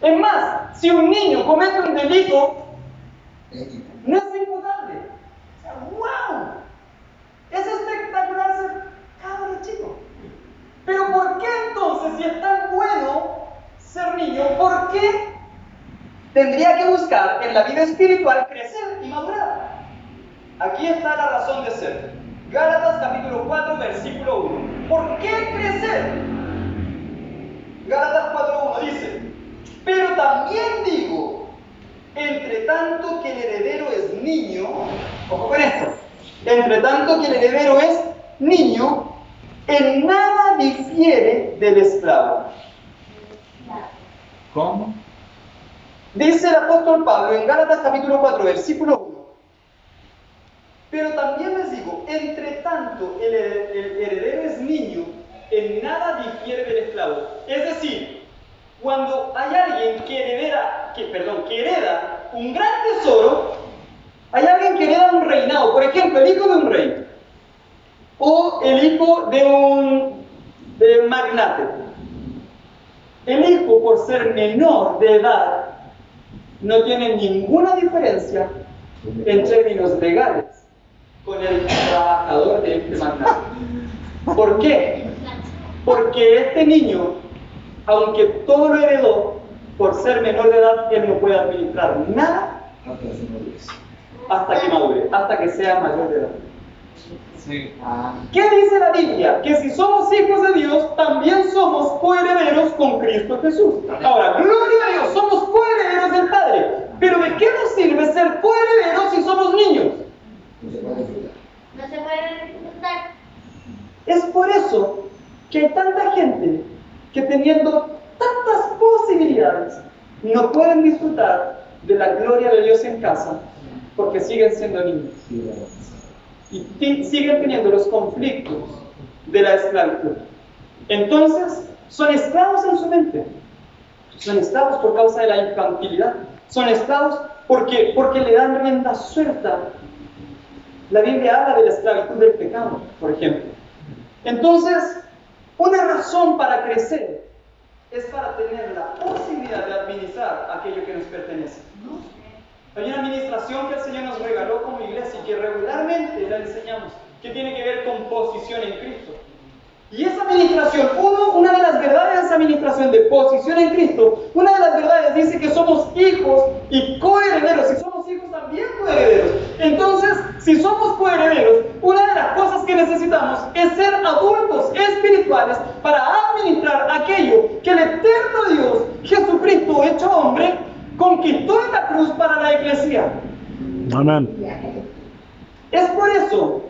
Es más, si un niño comete un delito, no es imputable. O sea, ¡wow! Es espectacular ser cabro chico. Pero ¿por qué entonces, si es tan bueno ser niño, por qué tendría que buscar en la vida espiritual crecer y madurar? Aquí está la razón de ser. Gálatas capítulo 4, versículo 1. ¿Por qué crecer? Gálatas 4:1 dice, pero también digo, entre tanto que el heredero es niño, ojo con esto, entre tanto que el heredero es niño, en nada difiere del esclavo. ¿Cómo? Dice el apóstol Pablo en Gálatas capítulo 4, versículo 1. Pero también les digo, entre tanto el heredero es niño, en nada difiere del esclavo. Es decir, cuando hay alguien que hereda un gran tesoro, hay alguien que hereda un reinado, por ejemplo, el hijo de un rey, o el hijo de un magnate. El hijo, por ser menor de edad, no tiene ninguna diferencia en términos legales con el trabajador de este magnate. ¿Por qué? Porque este niño, aunque todo lo heredó, por ser menor de edad, él no puede administrar nada hasta que madure, hasta que sea mayor de edad. Sí. ¿Qué dice la Biblia? Que si somos hijos de Dios, también somos coherederos con Cristo Jesús. Ahora, gloria a Dios, somos coherederos del Padre. Pero ¿de qué nos sirve ser coherederos si somos niños? No se puede disfrutar. No se puede disfrutar. Es por eso que hay tanta gente que teniendo tantas posibilidades no pueden disfrutar de la gloria de Dios en casa porque siguen siendo niños. Y siguen teniendo los conflictos de la esclavitud. Entonces, son esclavos en su mente. Son esclavos por causa de la infantilidad. Son esclavos porque le dan rienda suelta. La Biblia habla de la esclavitud del pecado, por ejemplo. Entonces, una razón para crecer es para tener la posibilidad de administrar aquello que nos pertenece. Hay una administración que el Señor nos regaló como iglesia y que regularmente la enseñamos, que tiene que ver con posición en Cristo. Y esa administración, una de las verdades de esa administración de posición en Cristo, una de las verdades dice que somos hijos y coherederos. Si somos hijos, también coherederos. Entonces, si somos coherederos, una de las cosas que necesitamos es ser adultos espirituales para administrar aquello que el eterno Dios, Jesucristo hecho hombre, conquistó en la cruz para la iglesia. Amén. Es por eso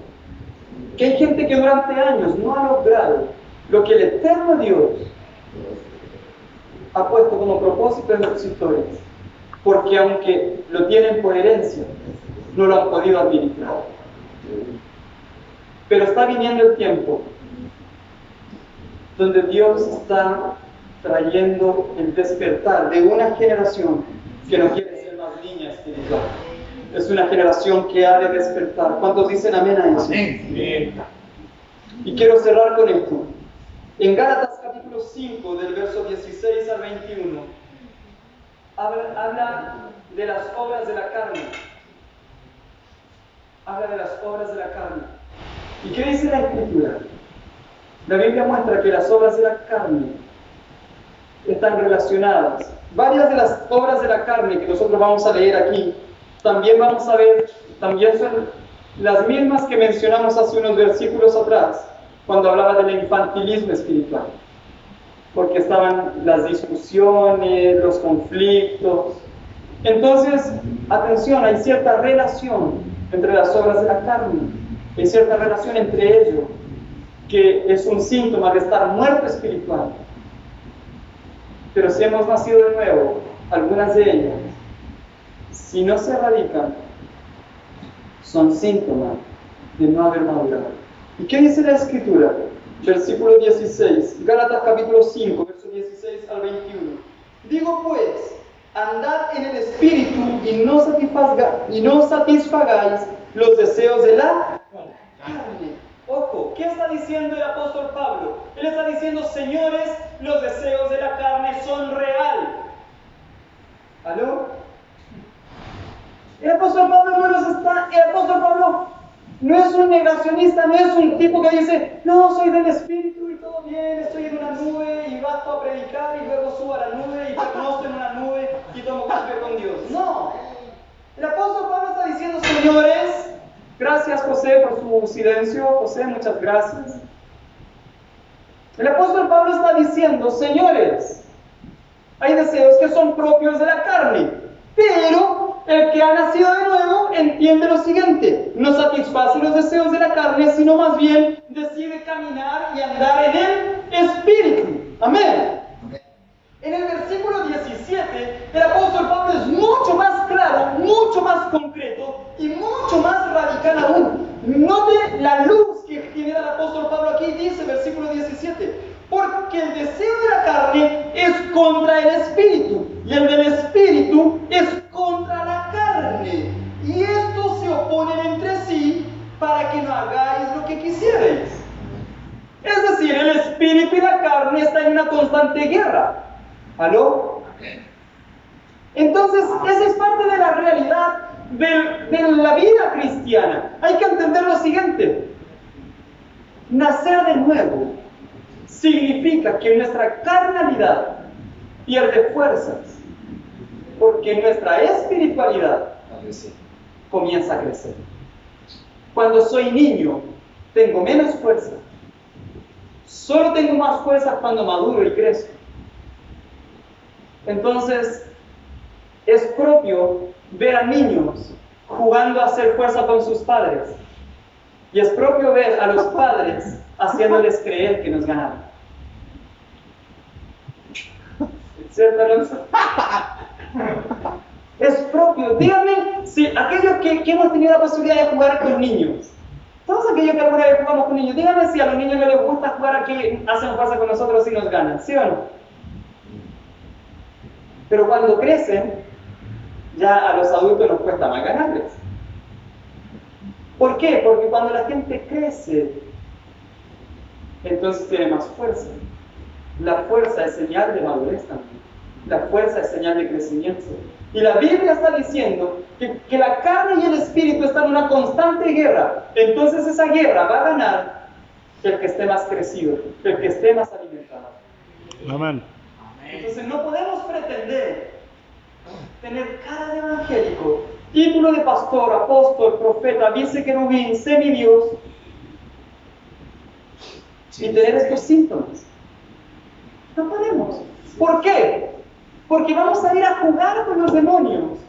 que hay gente que durante años no ha logrado lo que el eterno Dios ha puesto como propósito en sus historias, porque aunque lo tienen por herencia, no lo han podido administrar. Pero está viniendo el tiempo donde Dios está trayendo el despertar de una generación que no quiere ser más niña espiritual. Es una generación que ha de despertar. ¿Cuántos dicen amén a eso? Bien. Y quiero cerrar con esto. En Gálatas capítulo 5, del verso 16 al 21, habla de las obras de la carne. Habla de las obras de la carne. ¿Y qué dice la Escritura? La Biblia muestra que las obras de la carne están relacionadas. Varias de las obras de la carne que nosotros vamos a leer aquí, también vamos a ver, también son las mismas que mencionamos hace unos versículos atrás, cuando hablaba del infantilismo espiritual. Porque estaban las discusiones, los conflictos. Entonces, atención, hay cierta relación entre las obras de la carne, hay cierta relación entre ellos, que es un síntoma de estar muerto espiritual. Pero si hemos nacido de nuevo, algunas de ellas, si no se erradican, son síntomas de no haber madurado. ¿Y qué dice la Escritura? Versículo 16, Gálatas capítulo 5, verso 16 al 21. Digo pues, andad en el Espíritu y no satisfagáis los deseos de la carne. Ojo, ¿qué está diciendo el apóstol Pablo? Él está diciendo, señores, los deseos de la carne son real. ¿Aló? El apóstol Pablo no es un negacionista, no es un tipo que dice, no, soy del Espíritu y todo bien, estoy en una nube y basto a predicar y luego subo a la nube y pernocto en una nube y tomo café con Dios. No. El apóstol Pablo está diciendo, señores, gracias José por su silencio, José, muchas gracias. El apóstol Pablo está diciendo, señores, hay deseos que son propios de la carne, pero el que ha nacido de nuevo entiende lo siguiente: no satisface los deseos de la carne, sino más bien decide caminar y andar en el Espíritu. Amén. En el versículo 17, el apóstol Pablo es mucho más claro, mucho más concreto y mucho más radical aún. Note la luz que genera el apóstol Pablo aquí. Dice, versículo 17, porque el deseo de la carne es contra el Espíritu y el del Espíritu es contra la carne. Y estos se oponen entre sí para que no hagáis lo que quisierais. Es decir, el Espíritu y la carne están en una constante guerra. ¿Aló? Entonces, esa es parte de la realidad de la vida cristiana. Hay que entender lo siguiente: nacer de nuevo significa que nuestra carnalidad pierde fuerzas, porque nuestra espiritualidad comienza a crecer. Cuando soy niño, tengo menos fuerza. Solo tengo más fuerza cuando maduro y crezco. Entonces, es propio ver a niños jugando a hacer fuerza con sus padres. Y es propio ver a los padres haciéndoles creer que nos ganaron. ¿Cierto, Alonso? Es propio. Díganme si aquellos que hemos tenido la posibilidad de jugar con niños, todos aquellos que alguna vez jugamos con niños, díganme si a los niños no les gusta jugar aquí, hacen fuerza con nosotros y nos ganan, ¿sí o no? Pero cuando crecen, ya a los adultos nos cuesta más ganarles. ¿Por qué? Porque cuando la gente crece, entonces tiene más fuerza. La fuerza es señal de madurez también. La fuerza es señal de crecimiento. Y la Biblia está diciendo que la carne y el espíritu están en una constante guerra. Entonces esa guerra va a ganar el que esté más crecido, el que esté más alimentado. Amén. Entonces no podemos pretender tener cara de evangélico, título de pastor, apóstol, profeta, vicequerubín, semidios, y tener estos síntomas. No podemos. ¿Por qué? Porque vamos a ir a jugar con los demonios.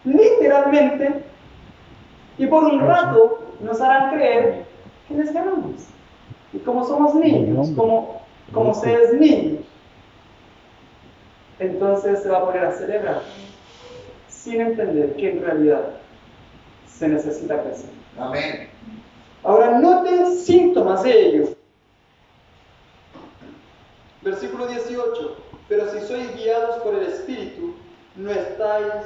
Literalmente. Y por un rato nos harán creer que les ganamos. Y como somos niños, como se es niño, entonces se va a poner a celebrar sin entender que en realidad se necesita crecer. Amén. Ahora noten síntomas de ello. Versículo 18. Pero si sois guiados por el Espíritu, no estáis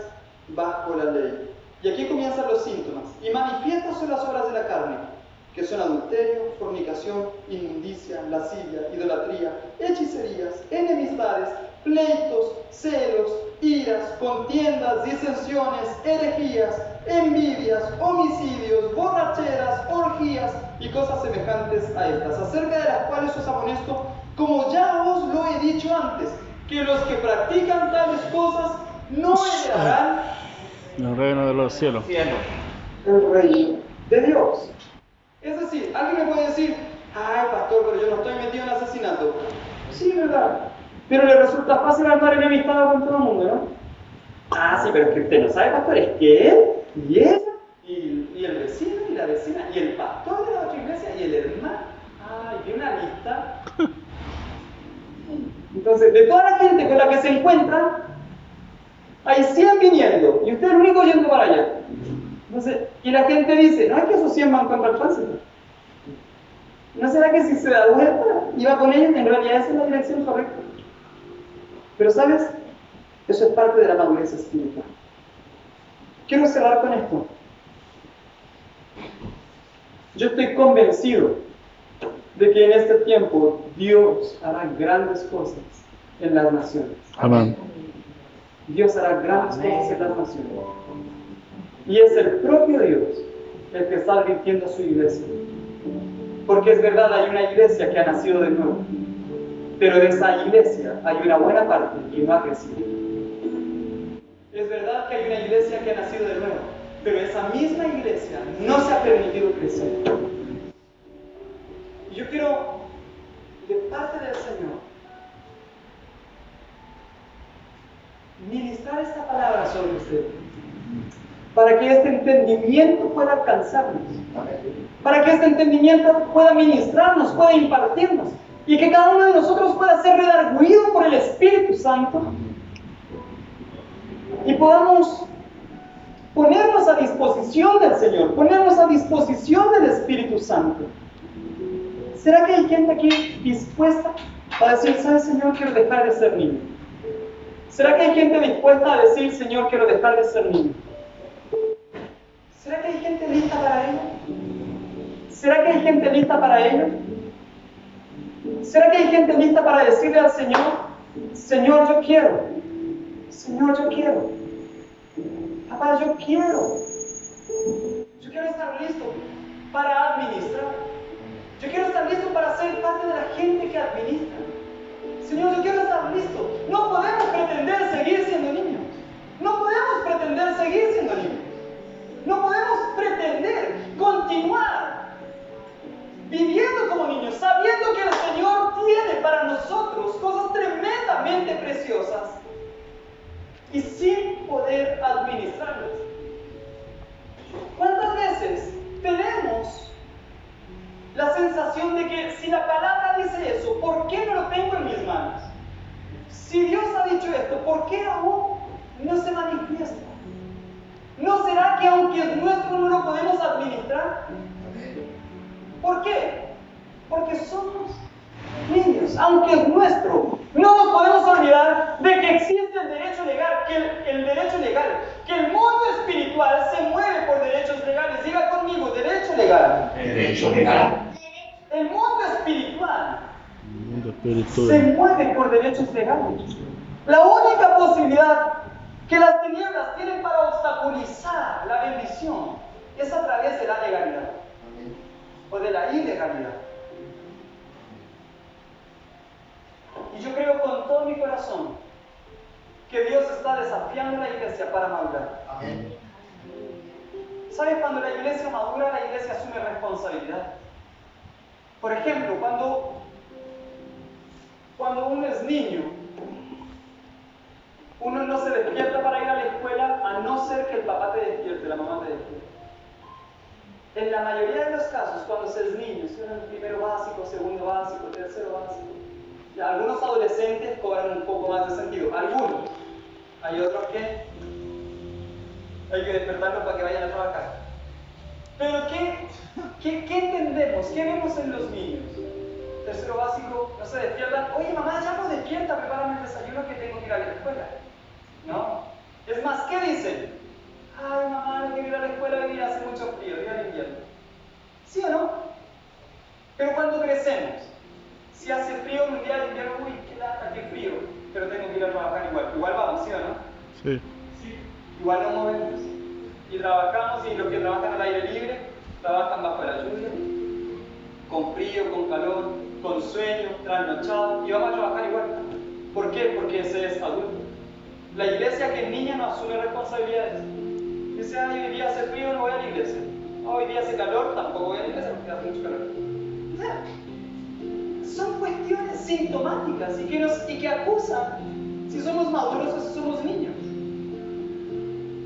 bajo la ley. Y aquí comienzan los síntomas. Y manifiestas son las obras de la carne, que son adulterio, fornicación, inmundicia, lascivia, idolatría, hechicerías, enemistades, pleitos, celos, iras, contiendas, disensiones, herejías, envidias, homicidios, borracheras, orgías y cosas semejantes a estas, acerca de las cuales os amonesto, como ya os lo he dicho antes, que los que practican tales cosas no heredarán El reino de los cielos. el reino de Dios. Es decir, alguien me puede decir, ay pastor, pero yo no estoy metido en asesinato. Sí, ¿verdad? Pero le resulta fácil andar enemistado con todo el mundo, ¿no? Ah, sí, pero es que usted no sabe, pastor, es que él, y ella, y el vecino, y la vecina, y el pastor de la otra iglesia, y el hermano. Ay, y una lista. Entonces, de toda la gente con la que se encuentra, hay 100 viniendo, y usted es el único yendo para allá. Entonces, y la gente dice, no es que esos 100 van contra el tránsito. ¿No será que si se da vuelta y va con ellos, en realidad esa es la dirección correcta? Pero ¿sabes? Eso es parte de la madurez espiritual. Quiero cerrar con esto. Yo estoy convencido de que en este tiempo Dios hará grandes cosas en las naciones. Amén. Dios hará grandes cosas en las naciones. Y es el propio Dios el que está advirtiendo a su iglesia. Porque es verdad, hay una iglesia que ha nacido de nuevo. Pero de esa iglesia hay una buena parte que no ha crecido. Es verdad que hay una iglesia que ha nacido de nuevo. Pero esa misma iglesia no se ha permitido crecer. Y yo quiero, de parte del Señor, ministrar esta palabra sobre usted, para que este entendimiento pueda alcanzarnos, para que este entendimiento pueda ministrarnos, pueda impartirnos, y que cada uno de nosotros pueda ser redarguido por el Espíritu Santo, y podamos ponernos a disposición del Señor, ponernos a disposición del Espíritu Santo. ¿Será que hay gente aquí dispuesta a decir, ¿sabes, Señor, quiero dejar de ser niño? ¿Será que hay gente dispuesta a decir, Señor, quiero dejar de ser niño? ¿Será que hay gente lista para ello? ¿Será que hay gente lista para ello? ¿Será que hay gente lista para decirle al Señor, Señor, yo quiero? Señor, yo quiero. Papá, yo quiero. Yo quiero estar listo para administrar. Yo quiero estar listo para ser parte de la gente que administra. Señor, yo quiero estar listo. No podemos pretender seguir siendo niños. No podemos pretender seguir siendo niños. No podemos pretender continuar viviendo como niños, sabiendo que el Señor tiene para nosotros cosas tremendamente preciosas y sin poder administrarlas. ¿Cuántas veces tenemos la sensación de que si la palabra dice eso, ¿por qué no lo tengo en mis manos? Si Dios ha dicho esto, ¿por qué aún no se manifiesta? ¿No será que aunque es nuestro no lo podemos administrar? ¿Por qué? Porque somos niños, aunque es nuestro. No nos podemos olvidar de que existe el derecho legal, que el mundo espiritual se mueve por derechos legales. Diga conmigo, derecho legal. Derecho legal. El mundo espiritual Espíritu se de... mueve por derechos legales. La única posibilidad que las tinieblas tienen para obstaculizar la bendición es a través de la legalidad o de la ilegalidad. Y yo creo con todo mi corazón que Dios está desafiando a la iglesia para madurar. Amén. ¿Sabes? Cuando la iglesia madura, la iglesia asume responsabilidad. Por ejemplo, cuando uno es niño, uno no se despierta para ir a la escuela a no ser que el papá te despierte, la mamá te despierte. En la mayoría de los casos, cuando se es niño, se en primero básico, segundo básico, tercero básico. Y algunos adolescentes cobran un poco más de sentido. Algunos. Hay otros que hay que despertarlos para que vayan a trabajar. Pero ¿qué entendemos? ¿Qué vemos en los niños? Tercero básico, no se despiertan. Oye, mamá, ya no despierta, prepárame el desayuno que tengo que ir a la escuela. ¿No? Es más, ¿qué dicen? Ay, mamá, no quiero ir a la escuela hoy día, hace mucho frío, día de invierno. ¿Sí o no? Pero cuando crecemos, si hace frío en un día de invierno, uy, qué lata, qué frío, pero tengo que ir a trabajar igual. Igual vamos, ¿sí o no? Sí. Igual nos movemos. Y trabajamos, y los que trabajan al aire libre, trabajan bajo la lluvia, con frío, con calor, con sueño, trasnochado, y vamos a trabajar igual. ¿Por qué? Porque ese es adulto. La iglesia que es niña no asume responsabilidades. Dice, ay, hoy día hace frío, no voy a la iglesia. Hoy día hace calor, tampoco voy a la iglesia porque hace mucho calor. O sea, son cuestiones sintomáticas y que acusan si somos maduros o si somos niños.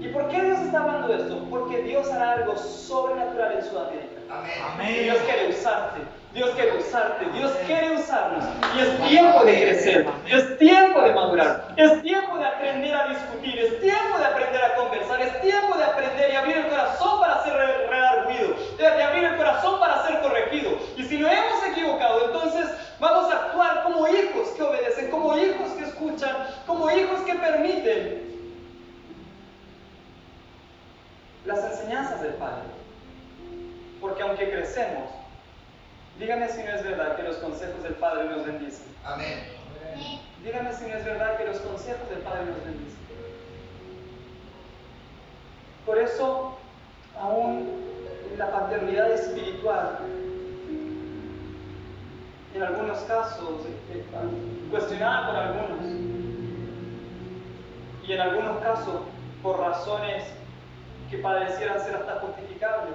¿Y por qué Dios está hablando de esto? Porque Dios hará algo sobrenatural en Sudamérica. Amén. Dios quiere usarte, Dios quiere usarte, Dios quiere usarnos. Y es tiempo de crecer, es tiempo de madurar, es tiempo de aprender a discutir, es tiempo de aprender a conversar, es tiempo de aprender y abrir el corazón para ser redarguido, de abrir el corazón para ser corregido. Y si lo hemos equivocado, entonces vamos a actuar como hijos que obedecen, como hijos que escuchan, como hijos que permiten las enseñanzas del Padre. Porque aunque crecemos, dígame si no es verdad que los consejos del Padre nos bendicen. Amén. Dígame si no es verdad que los consejos del Padre nos bendicen. Por eso, aún la paternidad espiritual, en algunos casos, cuestionada por algunos, y en algunos casos por razones que parecieran ser hasta justificables.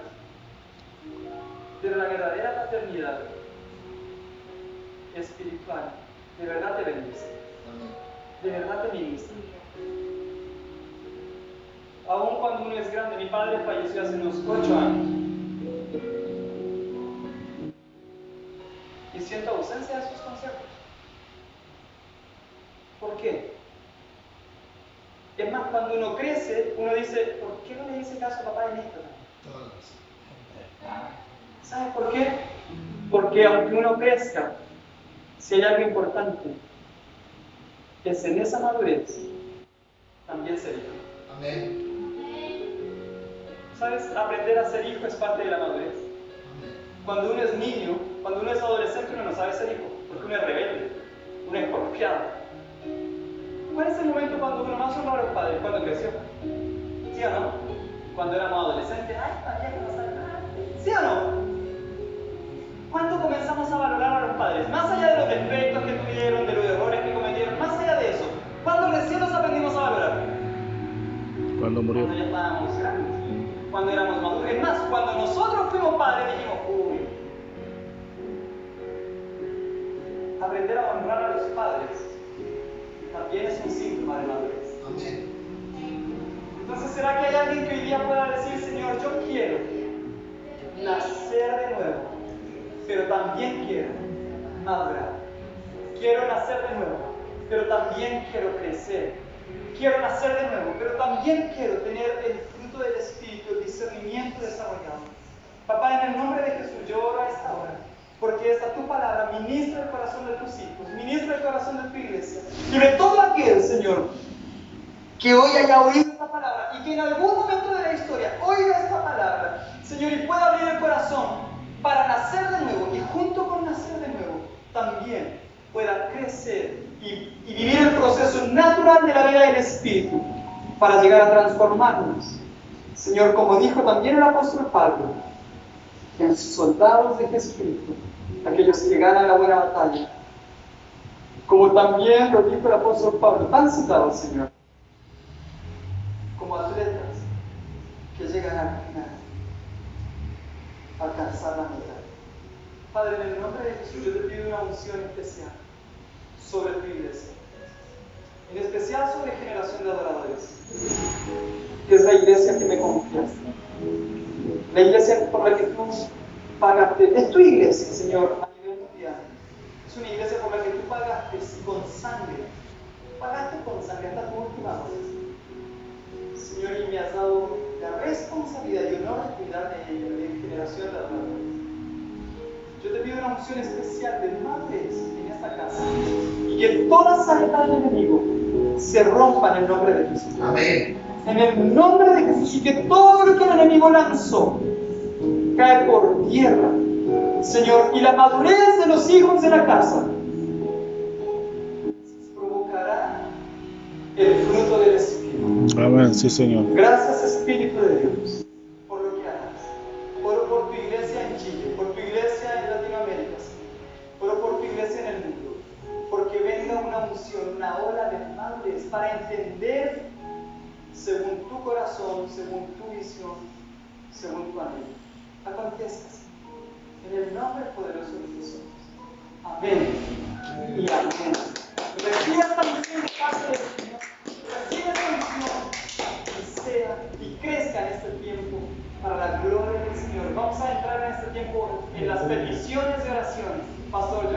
Pero la verdadera paternidad espiritual de verdad te bendice, de verdad te ministra. Aún cuando uno es grande, mi padre falleció hace unos 8 años y siento ausencia de sus consejos. ¿Por qué? Es más, cuando uno crece, uno dice, ¿por qué no le hice caso a papá en esto? ¿Sabes por qué? Porque aunque uno crezca, si hay algo importante, es en esa madurez también ser hijo. Amén. ¿Sabes? Aprender a ser hijo es parte de la madurez. Cuando uno es niño, cuando uno es adolescente, uno no sabe ser hijo, porque uno es rebelde, uno es porfiado. ¿Cuál es el momento cuando uno más honra a los padres? Cuando creció. ¿Sí o no? Cuando éramos adolescentes, ay, todavía no sabe nada. ¿Sí o no? ¿Cuándo comenzamos a valorar a los padres? Más allá de los defectos que tuvieron, de los errores que cometieron, más allá de eso, ¿cuándo recién los aprendimos a valorar? Cuando murió. Cuando ya estábamos grandes, cuando éramos maduros. Es más, cuando nosotros fuimos padres dijimos, uy, aprender a honrar a los padres también es un síntoma de madurez. Amén. Entonces, ¿será que hay alguien que hoy día pueda decir, Señor, yo quiero nacer de nuevo, pero también quiero madurar? Quiero nacer de nuevo, pero también quiero crecer. Quiero nacer de nuevo, pero también quiero tener el fruto del Espíritu, el discernimiento desarrollado. Papá, en el nombre de Jesús, yo oro a esta hora, porque esta tu palabra ministra el corazón de tus hijos, ministra el corazón de tu iglesia, y de todo aquel, Señor, que hoy haya oído esta palabra y que en algún momento de la historia oiga esta palabra, Señor, y pueda abrir el corazón para nacer de nuevo, y junto con nacer de nuevo, también pueda crecer y vivir el proceso natural de la vida del Espíritu para llegar a transformarnos. Señor, como dijo también el apóstol Pablo, que los soldados de Jesucristo, aquellos que ganan la buena batalla, como también lo dijo el apóstol Pablo, tan citado, Señor, como atletas que llegan al final, a alcanzar la meta. Padre, en el nombre de Jesús, yo te pido una unción especial sobre tu iglesia, en especial sobre Generación de Adoradores, que es la iglesia que me confiaste, la iglesia por la que tú pagaste. Es tu iglesia, Señor, a nivel mundial. Es una iglesia por la que tú pagaste con sangre. Pagaste con sangre hasta tu última vez. Señor, y me has dado la responsabilidad y honor de cuidar de ello, de Generación de Adoradores. Yo te pido una unción especial de madres en esta casa y que toda saeta del enemigo se rompa en el nombre de Jesús. Amén. En el nombre de Jesús, y que todo lo que el enemigo lanzó cae por tierra, Señor, y la madurez de los hijos de la casa provocará el fruto del Espíritu. Amén, sí, Señor. Gracias, Espíritu de Dios, por lo que harás. Oro por tu iglesia en Chile, por tu iglesia en Latinoamérica, Señor. Oro por tu iglesia en el mundo, porque venga una unción, una ola de madurez para entender según tu corazón, según tu visión, según tu anhelo. Acontezca, en el nombre poderoso de Jesús. Amén y amén. Recibe esta unción de parte del Señor. Recibe esta unción y sea y crezca en este tiempo para la gloria del Señor. Vamos a entrar en este tiempo en las peticiones de oración. Pastor, yo